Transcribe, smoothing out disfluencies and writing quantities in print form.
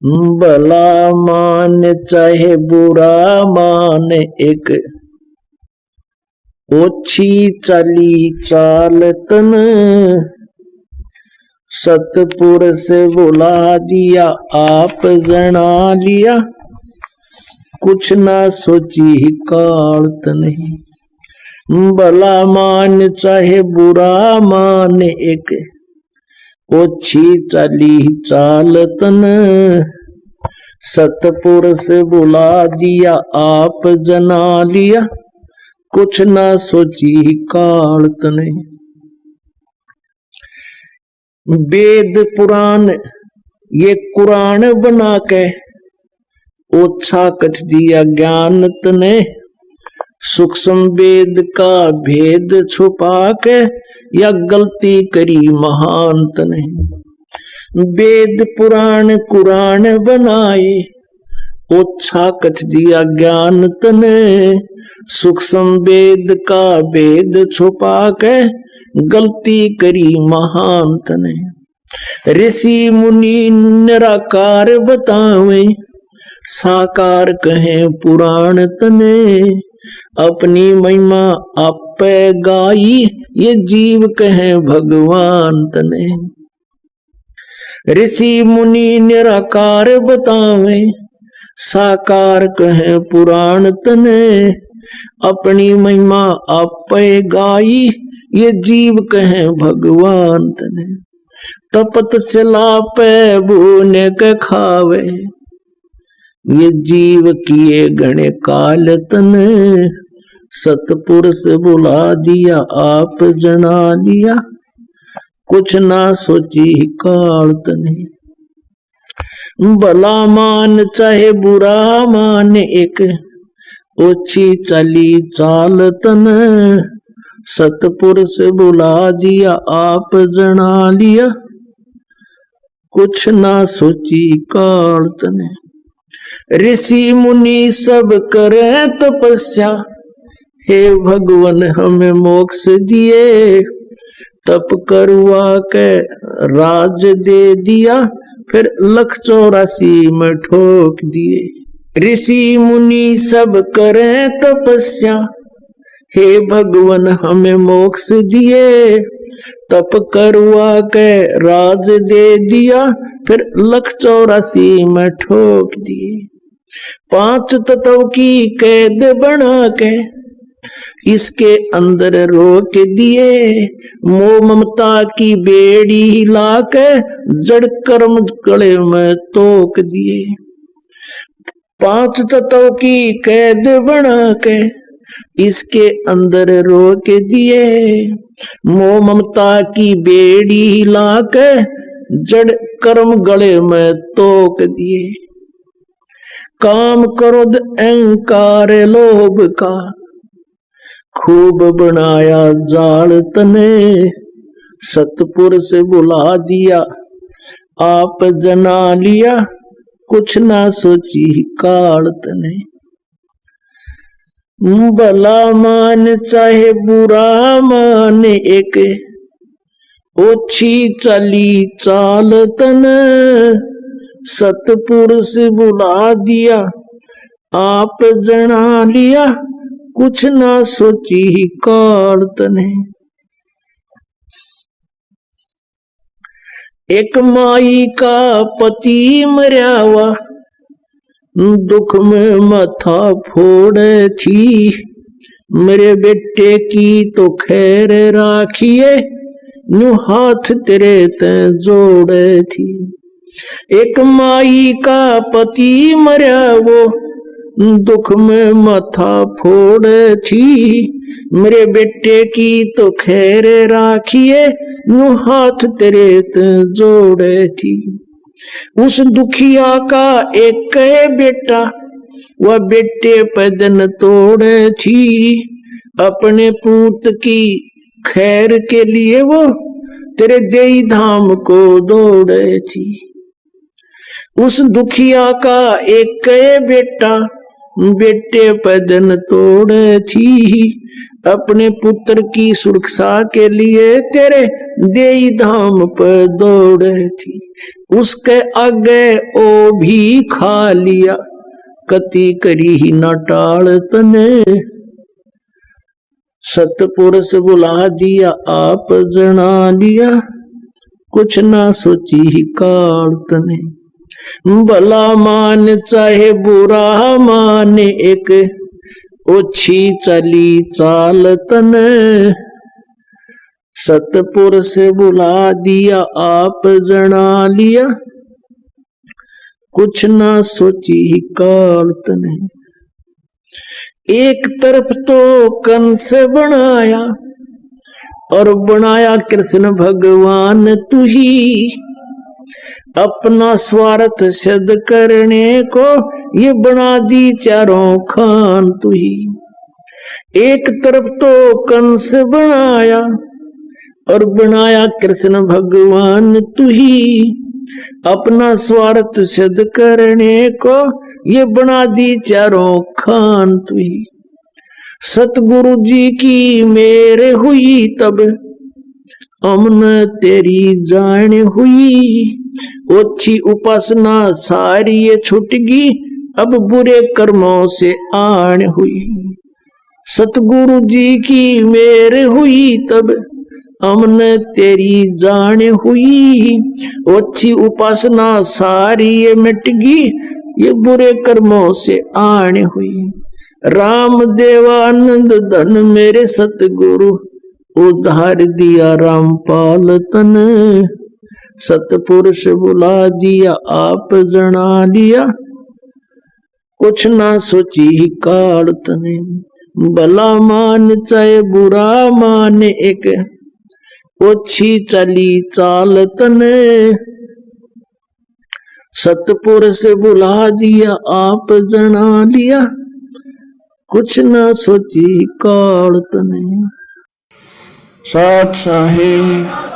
भला मान चाहे बुरा मान, एक ओछी चली चाल तन, सतपुरुष बुला दिया आप जना लिया, कुछ ना सोची कालत नहीं। भला मान चाहे बुरा मान, एक ओछी चली चाल तन, सतपुरुष बुला दिया आप जना लिया, कुछ ना सोची कालत नहीं। वेद पुराण ये कुरान बना के ओछा कथ दिया ज्ञान तने, सूक्ष्म वेद का भेद छुपा के या गलती करी महान तने। वेद पुराण कुरान बनाए ओछा कथ दिया ज्ञान तने, सूक्ष्म वेद का भेद छुपा के गलती करी महान तने। ऋषि मुनि निराकार बतावे, साकार कहे पुराण तने, अपनी महिमा आपे गाई ये जीव कहे भगवान तने। ऋषि मुनि निराकार बतावे, साकार कहे पुराण तने, अपनी महिमा आपे गाई ये जीव कहे भगवान तने। तपत सिला पे भूने के खावे, ये जीव किए गणे काल तने, सतपुरुष बुला दिया आप जना लिया, कुछ ना सोची काल तने। भला मान चाहे बुरा मान, एक ओछी चली चाल तन, सतपुरुष बुला दिया आप जना लिया, कुछ ना सोची काल तने। ऋषि मुनि सब करे तपस्या, हे भगवान हमें मोक्ष दिए, तप करवा के राज दे दिया, फिर 184 में ठोक दिए। ऋषि मुनि सब करे तपस्या, हे भगवान हमें मोक्ष दिए, तप करवा के राज दे दिया, फिर 184 में ठोक दिए। 5 तत्व की कैद बना के इसके अंदर रोक दिए, मोह ममता की बेड़ी हिला के जड़ कर्म गले में तोक दिए। 5 तत्व की कैद बना के इसके अंदर रोक दिए, मोह ममता की बेड़ी हिला के जड़ कर्म गले में तोक दिए। काम क्रोध अहंकार लोभ का खूब बनाया जाल तने, सतपुरुष बुला दिया आप जना लिया, कुछ ना सोची काल तने। भला मान चाहे बुरा मान, एक ओछी चली चाल तन, सतपुरुष बुला दिया आप जना लिया, कुछ ना सोची काल तने। एक माई का पति मरयावा, दुख में माथा फोड़े थी, मेरे बेटे की तो खैर राखिए, न्यू हाथ तेरे ते जोड़े थी। एक माई का पति मरा वो दुख में माथा फोड़े थी, मेरे बेटे की तो खैर राखिए, न्यू हाथ तेरे ते जोड़े थी। उस दुखिया का एक बेटा, वह बेटे पैदन तोड़े थी, अपने पूत की खैर के लिए वो तेरे देई धाम को दौड़े थी। उस दुखिया का एक बेटा, बेटे पदन तोड़े थी, अपने पुत्र की सुरक्षा के लिए तेरे देई धाम पर दौड़े थी। उसके आगे ओ भी खा लिया, कति करी ही न टाल तने। सतपुरुष बुला दिया आप जना लिया, कुछ ना सोची ही काल तने। भला मान चाहे बुरा माने, एक ओछी चली चाल तने। सतपुरुष बुला दिया आप जना लिया, कुछ ना सोची ही काल तने। एक तरफ तो कंस बनाया, और बनाया कृष्ण भगवान तू ही। अपना स्वार्थ सिद्ध करने को ये बना दी चारों खान तू ही। एक तरफ तो कंस बनाया, और बनाया कृष्ण भगवान तू ही। अपना स्वार्थ सिद्ध करने को ये बना दी चारों खान तू ही। सतगुरु जी की मेरे हुई तब, अमन तेरी जान हुई। ओछी उपासना सारी ये छुटगी, अब बुरे कर्मों से आन हुई। सतगुरु जी की मेरे हुई तब, अमन तेरी जान हुई। ओछी उपासना सारी ये मिटगी, ये बुरे कर्मों से आन हुई। राम देवानंद धन मेरे सतगुरु, उधार दिया रामपाल तन। सतपुरुष बुला दिया आप जना लिया, कुछ ना सोची ही काल तने। भला मान चाहे बुरा माने, एक ओछी चली चाल तने। सतपुरुष बुला दिया आप जना लिया, कुछ ना सोची काल तने। साथ साहेब।